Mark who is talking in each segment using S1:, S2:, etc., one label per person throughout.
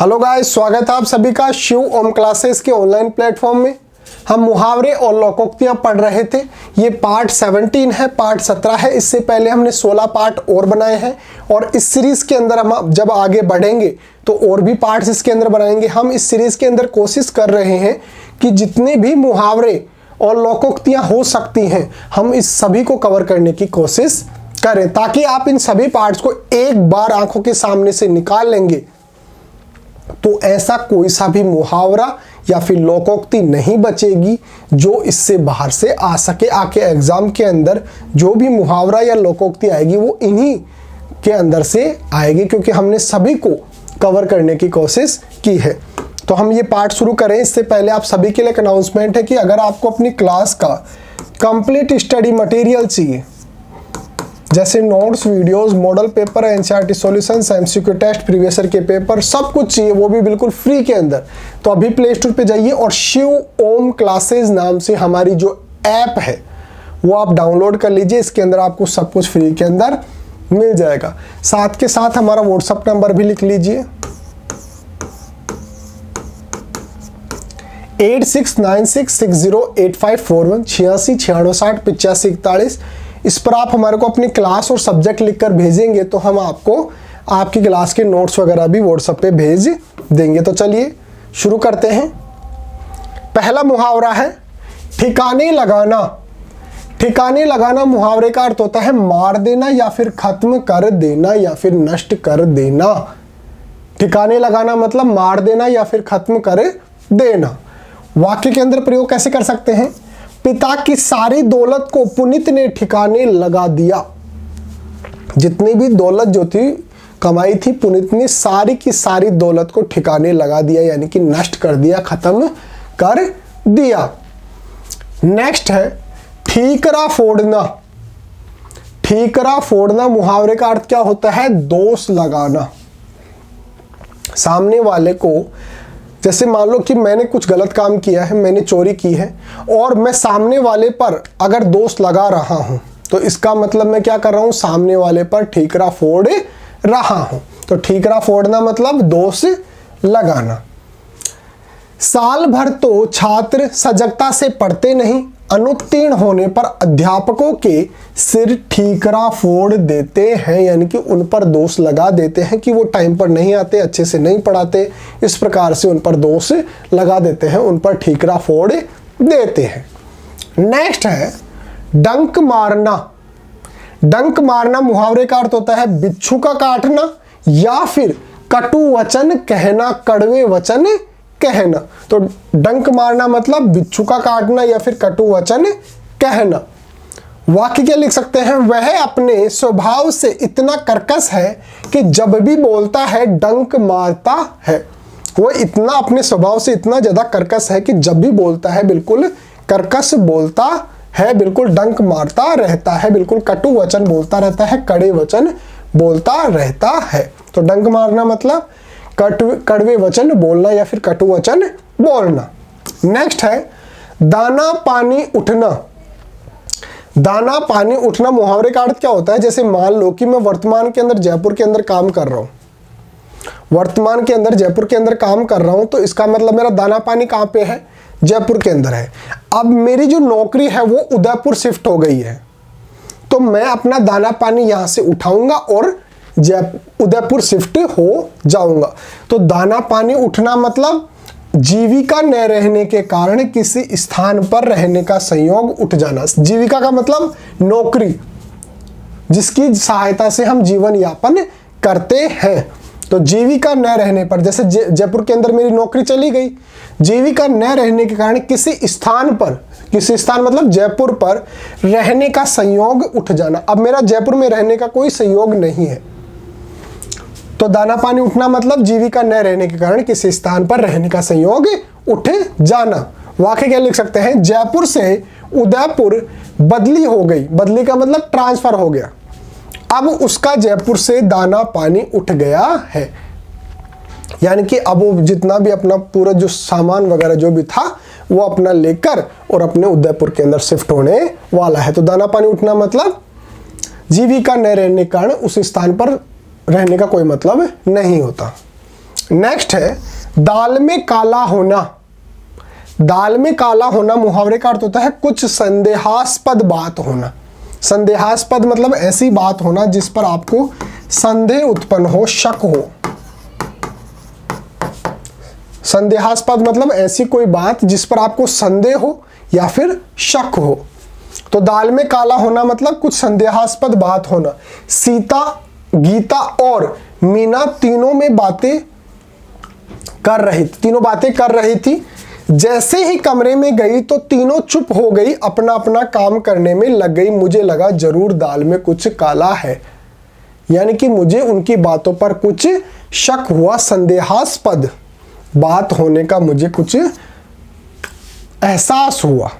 S1: Hello guys, स्वागत है आप सभी का शिव ओम क्लासेस के ऑनलाइन प्लेटफॉर्म में। हम मुहावरे और लोकोक्तियां पढ़ रहे थे। ये पार्ट 17 है, पार्ट 17 है। इससे पहले हमने 16 पार्ट और बनाए हैं और इस सीरीज के अंदर हम जब आगे बढ़ेंगे तो और भी पार्ट्स इसके अंदर बनाएंगे। हम इस सीरीज के अंदर कोशिश कर रहे हैं कि जितने भी मुहावरे और लोकोक्तियां हो सकती हैं हम इस सभी को कवर करने की कोशिश करें, ताकि आप इन सभी पार्ट्स को एक बार आंखों के सामने से निकाल लेंगे तो ऐसा कोई सा भी मुहावरा या फिर लोकोक्ति नहीं बचेगी जो इससे बाहर से आ सके। आके एग्जाम के अंदर जो भी मुहावरा या लोकोक्ति आएगी वो इन्हीं के अंदर से आएगी, क्योंकि हमने सभी को कवर करने की कोशिश की है। तो हम ये पार्ट शुरू करें इससे पहले आप सभी के लिए एक अनाउंसमेंट है कि अगर आपको अपनी क्लास का कंप्लीट स्टडी मटेरियल चाहिए, जैसे notes, videos, model paper, NCERT solutions, MCQ test, previous year के पेपर, सब कुछ चाहिए, वो भी बिल्कुल फ्री के अंदर, तो अभी प्ले स्टोर पे जाइए और शिव ओम क्लासेस नाम से हमारी जो ऐप है वो आप डाउनलोड कर लीजिए। इसके अंदर आपको सब कुछ फ्री के अंदर मिल जाएगा। साथ के साथ हमारा व्हाट्सएप नंबर भी लिख लीजिए 8696608541 8696608541। इस पर आप हमारे को अपनी क्लास और सब्जेक्ट लिखकर भेजेंगे तो हम आपको आपकी क्लास के नोट्स वगैरह भी व्हाट्सएप पे भेज देंगे। तो चलिए शुरू करते हैं। पहला मुहावरा है ठिकाने लगाना। ठिकाने लगाना मुहावरे का अर्थ होता है मार देना या फिर खत्म कर देना या फिर नष्ट कर देना। ठिकाने लगाना मतलब मार देना या फिर खत्म कर देना। वाक्य के अंदर प्रयोग कैसे कर सकते हैं? पिता की सारी दौलत को पुनीत ने ठिकाने लगा दिया। जितनी भी दौलत जो थी कमाई थी, पुनीत ने सारी की सारी दौलत को ठिकाने लगा दिया, यानी कि नष्ट कर दिया, खत्म कर दिया। नेक्स्ट है ठीकरा फोड़ना। ठीकरा फोड़ना मुहावरे का अर्थ क्या होता है? दोष लगाना। सामने वाले को, जैसे मान लो कि मैंने कुछ गलत काम किया है, मैंने चोरी की है और मैं सामने वाले पर अगर दोष लगा रहा हूं तो इसका मतलब मैं क्या कर रहा हूं? सामने वाले पर ठीकरा फोड़ रहा हूं। तो ठीकरा फोड़ना मतलब दोष लगाना। साल भर तो छात्र सजगता से पढ़ते नहीं, अनुत्तीर्ण होने पर अध्यापकों के सिर ठीकरा फोड़ देते हैं, यानी कि उन पर दोष लगा देते हैं कि वो टाइम पर नहीं आते, अच्छे से नहीं पढ़ाते। इस प्रकार से उन पर दोष लगा देते हैं, उन पर ठीकरा फोड़ देते हैं। नेक्स्ट है डंक मारना। डंक मारना मुहावरे का अर्थ होता है बिच्छू का काटना या फिर कटु वचन कहना, कड़वे वचन कहना। तो डंक मारना मतलब बिच्छू का काटना या फिर कटु वचन कहना। वाक्य क्या लिख सकते हैं? वह अपने स्वभाव से इतना कर्कश है कि जब भी बोलता है डंक मारता है। वो इतना अपने स्वभाव से इतना ज्यादा कर्कश है कि जब भी बोलता है बिल्कुल कर्कश बोलता है, बिल्कुल डंक मारता रहता है, बिल्कुल कटु वचन बोलता रहता है, कड़े वचन बोलता रहता है। तो डंक मारना मतलब कड़वे वचन बोलना या फिर कटु वचन बोलना। नेक्स्ट है दाना पानी उठना। दाना पानी उठना मुहावरे का अर्थ क्या होता है? जैसे मान लो कि मैं वर्तमान के अंदर जयपुर के अंदर काम कर रहा हूं, वर्तमान के अंदर जयपुर के अंदर काम कर रहा हूं, तो इसका मतलब मेरा दाना पानी कहां पे है? जयपुर के अंदर है। अब मेरी जो नौकरी है वो उदयपुर शिफ्ट हो गई है, तो मैं अपना दाना पानी यहां से उठाऊंगा और उदयपुर शिफ्ट हो जाऊंगा। तो दाना पानी उठना मतलब जीविका न रहने के कारण किसी स्थान पर रहने का संयोग उठ जाना। जीविका का मतलब नौकरी, जिसकी सहायता से हम जीवन यापन करते हैं। तो जीविका न रहने पर, जैसे जयपुर के अंदर मेरी नौकरी चली गई, जीविका न रहने के कारण किसी स्थान पर, किसी स्थान मतलब जयपुर पर रहने का संयोग उठ जाना। अब मेरा जयपुर में रहने का कोई संयोग नहीं है, तो दाना पानी उठना मतलब जीविका न रहने के कारण किसी स्थान पर रहने का संयोग उठ जाना। वाक्य क्या लिख सकते हैं? जयपुर से उदयपुर बदली हो गई। बदली का मतलब ट्रांसफर हो गया, अब उसका जयपुर से दाना पानी उठ गया है, यानी कि अब वो जितना भी अपना पूरा जो सामान वगैरह जो भी था वो अपना लेकर और अपने उदयपुर के अंदर शिफ्ट होने वाला है। तो दाना पानी उठना मतलब जीविका न रहने के कारण उस स्थान पर रहने का कोई मतलब नहीं होता। नेक्स्ट है दाल में काला होना। दाल में काला होना मुहावरे का अर्थ होता है कुछ संदेहास्पद बात होना। संदेहास्पद मतलब ऐसी बात होना जिस पर आपको संदेह उत्पन्न हो, शक हो। संदेहास्पद मतलब ऐसी कोई बात जिस पर आपको संदेह हो या फिर शक हो। तो दाल में काला होना मतलब कुछ संदेहास्पद बात होना। सीता, गीता और मीना तीनों बातें कर रही थी। जैसे ही कमरे में गई तो तीनों चुप हो गई, अपना अपना काम करने में लग गई। मुझे लगा जरूर दाल में कुछ काला है, यानी कि मुझे उनकी बातों पर कुछ शक हुआ, संदेहास्पद बात होने का मुझे कुछ एहसास हुआ,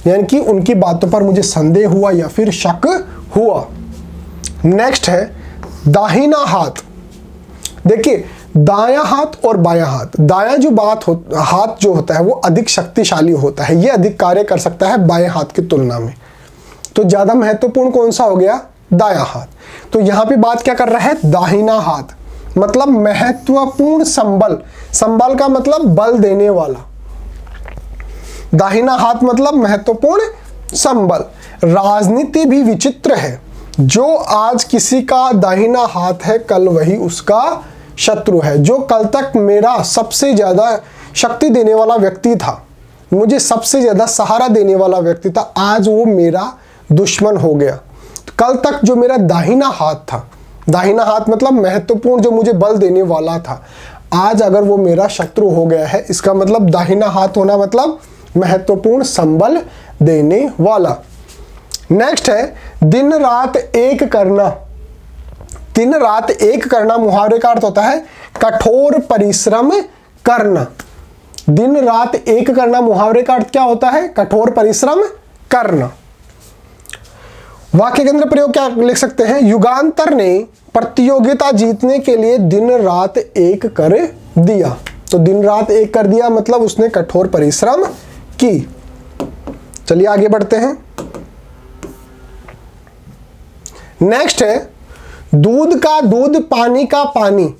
S1: यानी कि उनकी बातों पर मुझे संदेह हुआ या फिर शक हुआ। नेक्स्ट है दाहिना हाथ। देखिए दायां हाथ और बायां हाथ, दायां जो हाथ जो होता है वो अधिक शक्तिशाली होता है, ये अधिक कार्य कर सकता है बाएं हाथ की तुलना में। तो ज्यादा महत्वपूर्ण कौन सा हो गया? दायां हाथ। तो यहां पे बात क्या कर रहा है? दाहिना हाथ मतलब महत्वपूर्ण संबल। संबल का मतलब बल देने वाला। दाहिना हाथ मतलब महत्वपूर्ण संबल। राजनीति भी विचित्र है, जो आज किसी का दाहिना हाथ है कल वही उसका शत्रु है। जो कल तक मेरा सबसे ज्यादा शक्ति देने वाला व्यक्ति था, मुझे सबसे ज्यादा सहारा देने वाला व्यक्ति था, आज वो मेरा दुश्मन हो गया। कल तक जो मेरा दाहिना हाथ था, दाहिना हाथ मतलब महत्वपूर्ण जो मुझे बल देने वाला था, आज अगर वो मेरा शत्रु हो गया है, इसका मतलब दाहिना हाथ होना मतलब महत्वपूर्ण संबल देने वाला। नेक्स्ट है दिन रात एक करना। दिन रात एक करना मुहावरे का अर्थ होता है कठोर परिश्रम करना। दिन रात एक करना मुहावरे का अर्थ क्या होता है? कठोर परिश्रम करना। वाक्य के अंदर प्रयोग क्या लिख सकते हैं? युगांतर ने प्रतियोगिता जीतने के लिए दिन रात एक कर दिया। तो दिन रात एक कर दिया मतलब उसने कठोर परिश्रम की। चलिए आगे बढ़ते हैं। नेक्स्ट है दूध का दूध पानी का पानी।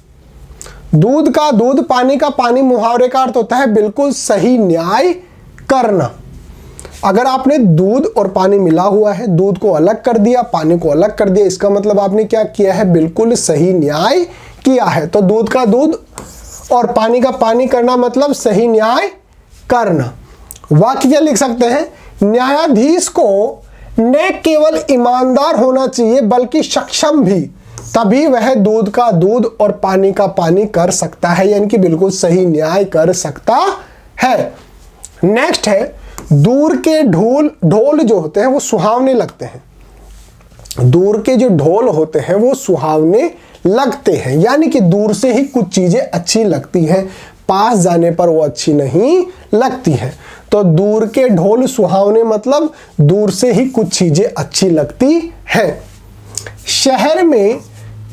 S1: दूध का दूध पानी का पानी मुहावरे का अर्थ होता है बिल्कुल सही न्याय करना। अगर आपने दूध और पानी मिला हुआ है, दूध को अलग कर दिया, पानी को अलग कर दिया, इसका मतलब आपने क्या किया है? बिल्कुल सही न्याय किया है। तो दूध का दूध और पानी का पानी करना मतलब सही न्याय करना। वाक्य क्या लिख सकते हैं? न्यायाधीश को न केवल ईमानदार होना चाहिए बल्कि सक्षम भी, तभी वह दूध का दूध और पानी का पानी कर सकता है, यानी कि बिल्कुल सही न्याय कर सकता है। नेक्स्ट है दूर के ढोल जो होते हैं वो सुहावने लगते हैं। दूर के जो ढोल होते हैं वो सुहावने लगते हैं, यानी कि दूर से ही कुछ चीजें अच्छी लगती हैं, पास जाने पर वो अच्छी नहीं लगती है। तो दूर के ढोल सुहावने मतलब दूर से ही कुछ चीजें अच्छी लगती हैं। शहर में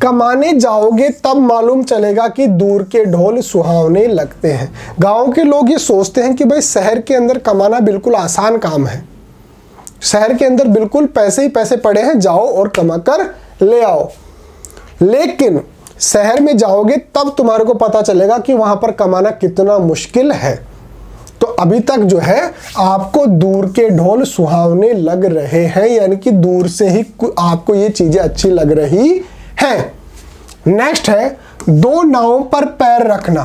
S1: कमाने जाओगे तब मालूम चलेगा कि दूर के ढोल सुहावने लगते हैं। गांव के लोग ये सोचते हैं कि भाई शहर के अंदर कमाना बिल्कुल आसान काम है, शहर के अंदर बिल्कुल पैसे ही पैसे पड़े हैं, जाओ और कमा कर ले आओ। लेकिन शहर में जाओगे तब तुम्हारे को पता चलेगा कि वहां पर कमाना कितना मुश्किल है। तो अभी तक जो है आपको दूर के ढोल सुहावने लग रहे हैं, यानी कि दूर से ही आपको ये चीजें अच्छी लग रही हैं। नेक्स्ट है दो नावों पर पैर रखना।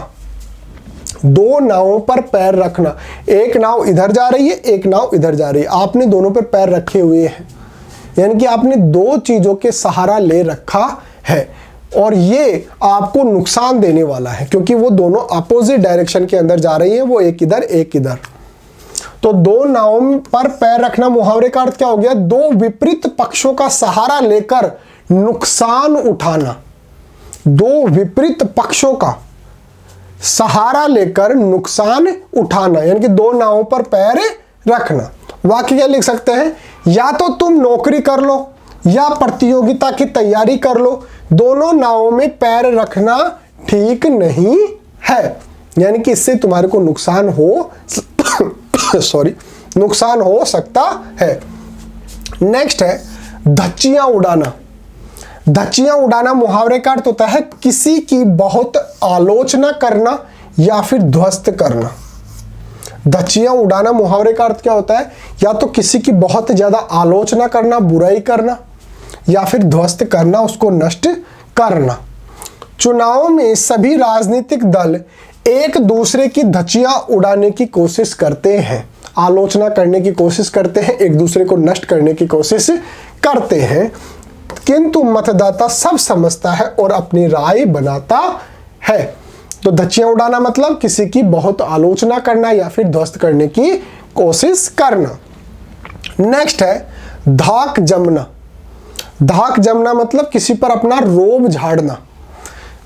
S1: दो नावों पर पैर रखना, एक नाव इधर जा रही है, एक नाव इधर जा रही है, आपने दोनों पर पैर रखे हुए हैं, यानी कि आपने दो चीजों के सहारा ले रखा है और ये आपको नुकसान देने वाला है, क्योंकि वो दोनों अपोजिट डायरेक्शन के अंदर जा रही है, वो एक इधर एक इधर। तो दो नावों पर पैर रखना मुहावरे का अर्थ क्या हो गया? दो विपरीत पक्षों का सहारा लेकर नुकसान उठाना। दो विपरीत पक्षों का सहारा लेकर नुकसान उठाना, यानी कि दो नावों पर पैर रखना। वाक्य क्या लिख सकते हैं? या तो तुम नौकरी कर लो या प्रतियोगिता की तैयारी कर लो, दोनों नावों में पैर रखना ठीक नहीं है, यानी कि इससे तुम्हारे को नुकसान हो नुकसान हो सकता है। नेक्स्ट है धच्चियां उड़ाना। धज्जियां उड़ाना मुहावरे का अर्थ होता है किसी की बहुत आलोचना करना या फिर ध्वस्त करना। धज्जियां उड़ाना मुहावरे का अर्थ क्या होता है, या तो किसी की बहुत ज्यादा आलोचना करना, बुराई करना, या फिर ध्वस्त करना, उसको नष्ट करना। चुनाव में सभी राजनीतिक दल एक दूसरे की धज्जियां उड़ाने की कोशिश करते हैं, आलोचना करने की कोशिश करते हैं, एक दूसरे को नष्ट करने की कोशिश करते हैं, किंतु मतदाता सब समझता है और अपनी राय बनाता है। तो धज्जियां उड़ाना मतलब किसी की बहुत आलोचना करना या फिर ध्वस्त करने की कोशिश करना। नेक्स्ट है धाक जमना। धाक जमना मतलब किसी पर अपना रोब झाड़ना।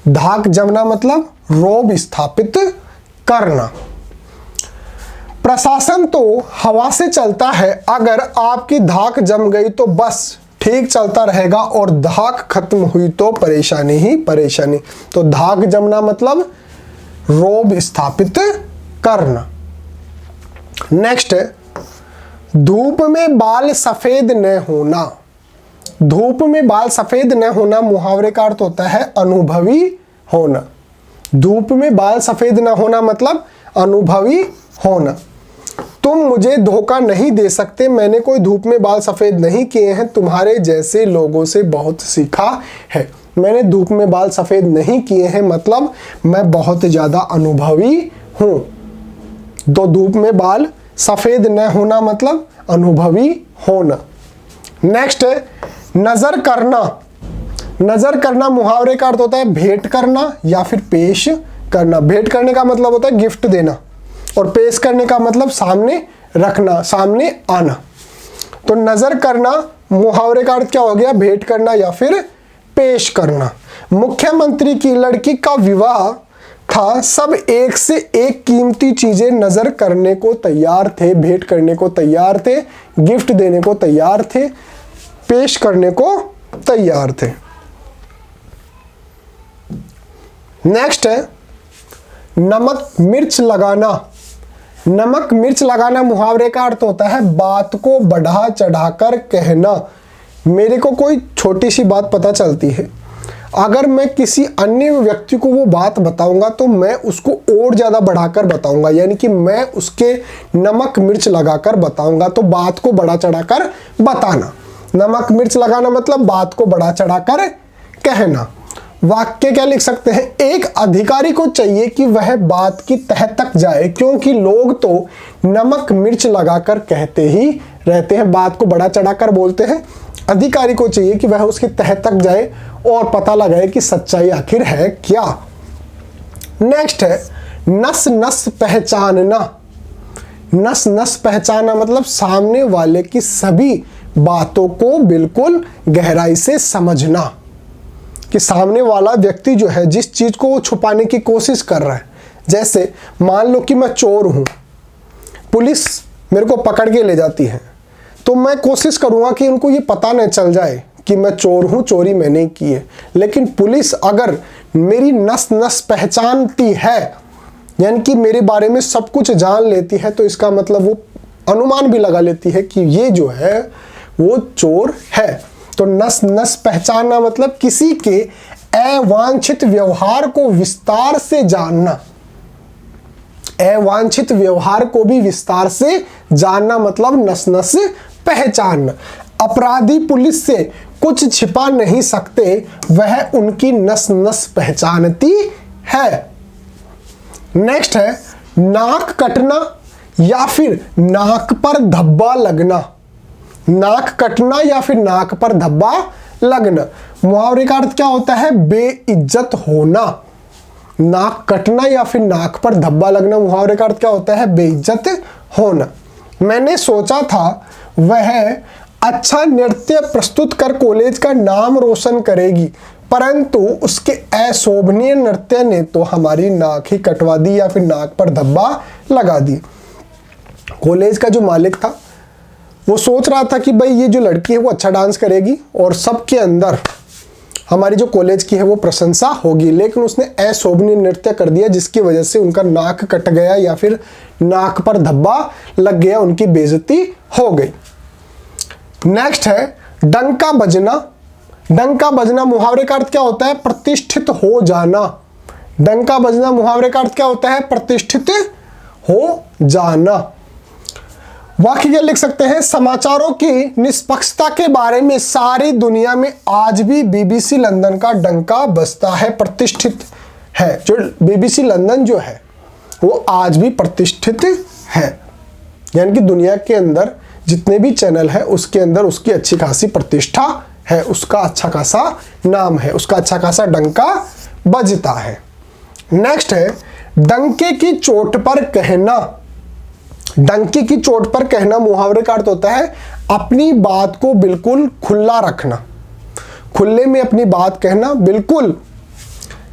S1: धाक जमना मतलब रोब स्थापित करना। प्रशासन तो हवा से चलता है, अगर आपकी धाक जम गई तो बस ठीक चलता रहेगा और धाक खत्म हुई तो परेशानी ही परेशानी। तो धाक जमना मतलब रोब स्थापित करना। नेक्स्ट है धूप में बाल सफेद न होना। धूप में बाल सफेद न होना मुहावरे का अर्थ होता है अनुभवी होना। धूप में बाल सफेद न होना मतलब अनुभवी होना। तुम मुझे धोखा नहीं दे सकते, मैंने कोई धूप में बाल सफेद नहीं किए हैं, तुम्हारे जैसे लोगों से बहुत सीखा है। मैंने धूप में बाल सफेद नहीं किए हैं मतलब मैं बहुत ज्यादा अनुभवी हूं। तो धूप में बाल सफेद न होना मतलब अनुभवी होना। नेक्स्ट है नजर करना। नजर करना मुहावरे का अर्थ होता है भेंट करना या फिर पेश करना। भेंट करने का मतलब होता है गिफ्ट देना और पेश करने का मतलब सामने रखना, सामने आना। तो नजर करना मुहावरे का अर्थ क्या हो गया, भेंट करना या फिर पेश करना। मुख्यमंत्री की लड़की का विवाह था, सब एक से एक कीमती चीजें नजर करने को तैयार थे, भेंट करने को तैयार थे, गिफ्ट देने को तैयार थे, पेश करने को तैयार थे। नेक्स्ट है नमक मिर्च लगाना। नमक मिर्च लगाना मुहावरे का अर्थ होता है बात को बढ़ा चढ़ाकर कहना। मेरे को कोई छोटी सी बात पता चलती है, अगर मैं किसी अन्य व्यक्ति को वो बात बताऊंगा तो मैं उसको और ज़्यादा बढ़ाकर बताऊंगा, यानी कि मैं उसके नमक मिर्च लगाकर बताऊंगा। तो बात को बढ़ा चढ़ाकर बताना। नमक मिर्च लगाना मतलब बात को बढ़ा चढ़ाकर कहना। वाक्य क्या लिख सकते हैं, एक अधिकारी को चाहिए कि वह बात की तह तक जाए, क्योंकि लोग तो नमक मिर्च लगाकर कहते ही रहते हैं, बात को बढ़ा चढ़ाकर बोलते हैं। अधिकारी को चाहिए कि वह उसकी तह तक जाए और पता लगाए कि सच्चाई आखिर है क्या। नेक्स्ट है नस नस पहचानना। नस नस पहचानना मतलब सामने वाले की सभी बातों को बिल्कुल गहराई से समझना, कि सामने वाला व्यक्ति जो है जिस चीज को वो छुपाने की कोशिश कर रहा है। जैसे मान लो कि मैं चोर हूं, पुलिस मेरे को पकड़ के ले जाती है, तो मैं कोशिश करूंगा कि उनको ये पता न चल जाए कि मैं चोर हूं, चोरी मैंने की है। लेकिन पुलिस अगर मेरी नस नस पहचानती है, यानी कि मेरे बारे में सब कुछ जान लेती है, तो इसका मतलब वो अनुमान भी लगा लेती है कि ये जो है वो चोर है। तो नस नस पहचानना मतलब किसी के अवांछित व्यवहार को विस्तार से जानना। अवांछित व्यवहार को भी विस्तार से जानना मतलब नस नस पहचानना। अपराधी पुलिस से कुछ छिपा नहीं सकते, वह उनकी नस नस पहचानती है। नेक्स्ट है नाक कटना या फिर नाक पर धब्बा लगना। नाक कटना या फिर नाक पर धब्बा लगना मुहावरे का अर्थ क्या होता है, बेइज्जत होना। नाक कटना या फिर नाक पर धब्बा लगना मुहावरे का अर्थ क्या होता है, बेइज्जत होना। मैंने सोचा था वह अच्छा नृत्य प्रस्तुत कर कॉलेज का नाम रोशन करेगी, परंतु उसके अशोभनीय नृत्य ने तो हमारी नाक ही कटवा दी या फिर नाक पर धब्बा लगा दी। कॉलेज का जो मालिक था वो सोच रहा था कि भाई ये जो लड़की है वो अच्छा डांस करेगी और सबके अंदर हमारी जो कॉलेज की है वो प्रशंसा होगी, लेकिन उसने अशोभनीय नृत्य कर दिया जिसकी वजह से उनका नाक कट गया या फिर नाक पर धब्बा लग गया, उनकी बेइज्जती हो गई। नेक्स्ट है डंका बजना डंका बजना मुहावरे का अर्थ क्या होता है? प्रतिष्ठित हो जाना। डंका बजना मुहावरे का अर्थ क्या होता है? प्रतिष्ठित हो जाना। वाक्य क्या लिख सकते हैं? समाचारों की निष्पक्षता के बारे में सारी दुनिया में आज भी बीबीसी लंदन का डंका बजता है, प्रतिष्ठित है। जो बीबीसी लंदन जो है वो आज भी प्रतिष्ठित है, यानी कि दुनिया के अंदर जितने भी चैनल है उसके अंदर उसकी अच्छी खासी प्रतिष्ठा है, उसका अच्छा खासा नाम है, उसका अच्छा खासा डंका बजता है। नेक्स्ट है डंके की चोट पर कहना। डंके की चोट पर कहना मुहावरे का अर्थ होता है अपनी बात को बिल्कुल खुला रखना, खुले में अपनी बात कहना, बिल्कुल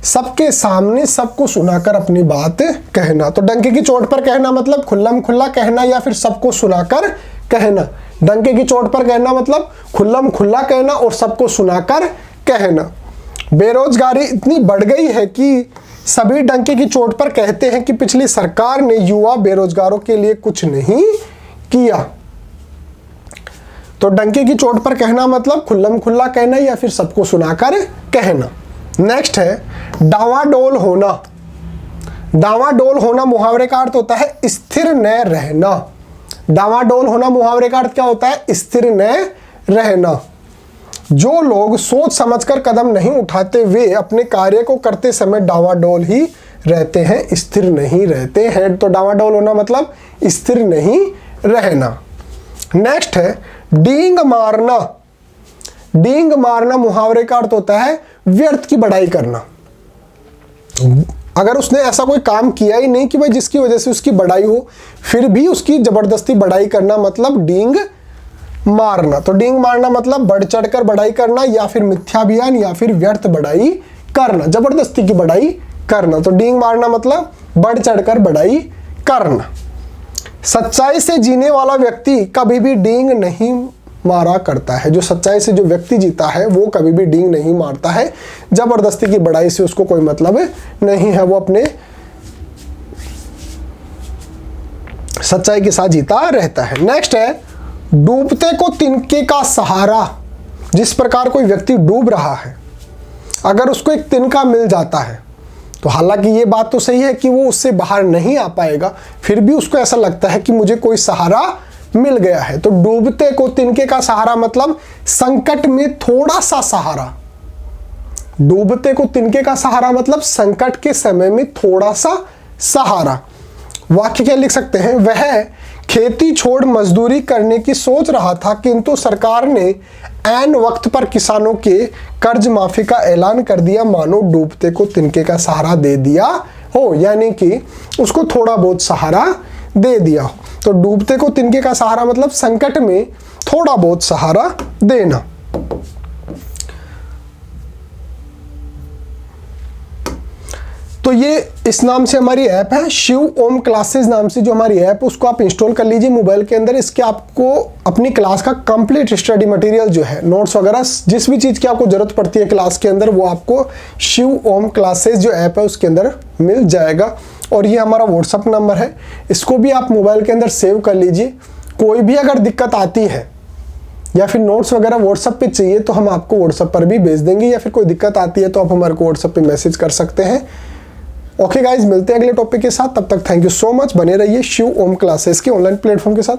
S1: सबके सामने सबको सुनाकर अपनी बात कहना। तो डंके की चोट पर कहना मतलब खुल्लम खुल्ला कहना या फिर सबको सुनाकर कहना। डंके की चोट पर कहना मतलब खुल्लम खुल्ला कहना और सबको सुनाकर कहना। बेरोजगारी इतनी बढ़ गई है कि सभी डंके की चोट पर कहते हैं कि पिछली सरकार ने युवा बेरोजगारों के लिए कुछ नहीं किया। तो डंके की चोट पर कहना मतलब खुल्लम खुल्ला कहना या फिर सबको सुनाकर कहना। नेक्स्ट है डावाडोल होना। डावाडोल होना मुहावरे का अर्थ होता है स्थिर न रहना। डावाडोल होना मुहावरे का अर्थ क्या होता है? स्थिर न रहना। जो लोग सोच समझकर कदम नहीं उठाते वे अपने कार्य को करते समय डावाडोल ही रहते हैं, स्थिर नहीं रहते हैं। तो डावाडोल होना मतलब स्थिर नहीं रहना। नेक्स्ट है डींग मारना। डींग मारना मुहावरे का अर्थ होता है व्यर्थ की बड़ाई करना। अगर उसने ऐसा कोई काम किया ही नहीं कि भाई जिसकी वजह से उसकी बड़ाई हो, फिर भी उसकी जबरदस्ती बड़ाई करना मतलब डींग मारना। तो डींग मारना मतलब बढ़ चढ़कर बड़ाई करना या फिर मिथ्याभिमान या फिर व्यर्थ बड़ाई करना, जबरदस्ती की बड़ाई करना। तो डींग मारना मतलब बढ़ चढ़कर बड़ाई करना। सच्चाई से जीने वाला व्यक्ति कभी भी डींग नहीं मारा करता है। जो सच्चाई से जो व्यक्ति जीता है वो कभी भी डींग नहीं मारता है, जबरदस्ती की बड़ाई से उसको कोई मतलब नहीं है, वो अपने सच्चाई के साथ जीता रहता है। नेक्स्ट है डूबते को तिनके का सहारा। जिस प्रकार कोई व्यक्ति डूब रहा है, अगर उसको एक तिनका मिल जाता है तो हालांकि ये बात तो सही है कि वो उससे बाहर नहीं आ पाएगा, फिर भी उसको ऐसा लगता है कि मुझे कोई सहारा मिल गया है। तो डूबते को तिनके का सहारा मतलब संकट में थोड़ा सा सहारा। डूबते को तिनके का सहारा मतलब संकट के समय में थोड़ा सा सहारा। वाक्य क्या लिख सकते हैं? वह खेती छोड़ मजदूरी करने की सोच रहा था किंतु सरकार ने ऐन वक्त पर किसानों के कर्ज माफी का ऐलान कर दिया, मानो डूबते को तिनके का सहारा दे दिया हो, यानी कि उसको थोड़ा बहुत सहारा दे दिया हो। तो डूबते को तिनके का सहारा मतलब संकट में थोड़ा बहुत सहारा देना। तो ये इस नाम से हमारी ऐप है, शिव ओम क्लासेस नाम से जो हमारी ऐप, उसको आप इंस्टॉल कर लीजिए मोबाइल के अंदर। इसके आपको अपनी क्लास का कंप्लीट स्टडी मटेरियल जो है, नोट्स वगैरह, जिस भी चीज़ की आपको ज़रूरत पड़ती है क्लास के अंदर, वो आपको शिव ओम क्लासेस जो ऐप है उसके अंदर मिल जाएगा। और ये हमारा व्हाट्सअप नंबर है, इसको भी आप मोबाइल के अंदर सेव कर लीजिए। कोई भी अगर दिक्कत आती है या फिर नोट्स वगैरह व्हाट्सअप पे चाहिए तो हम आपको व्हाट्सअप पर भी भेज देंगे, या फिर कोई दिक्कत आती है तो आप हमारे को व्हाट्सअप पे मैसेज कर सकते हैं। ओके गाइज, मिलते हैं अगले टॉपिक के साथ। तब तक थैंक यू सो मच। बने रहिए शिव ओम क्लासेस के ऑनलाइन प्लेटफॉर्म के साथ।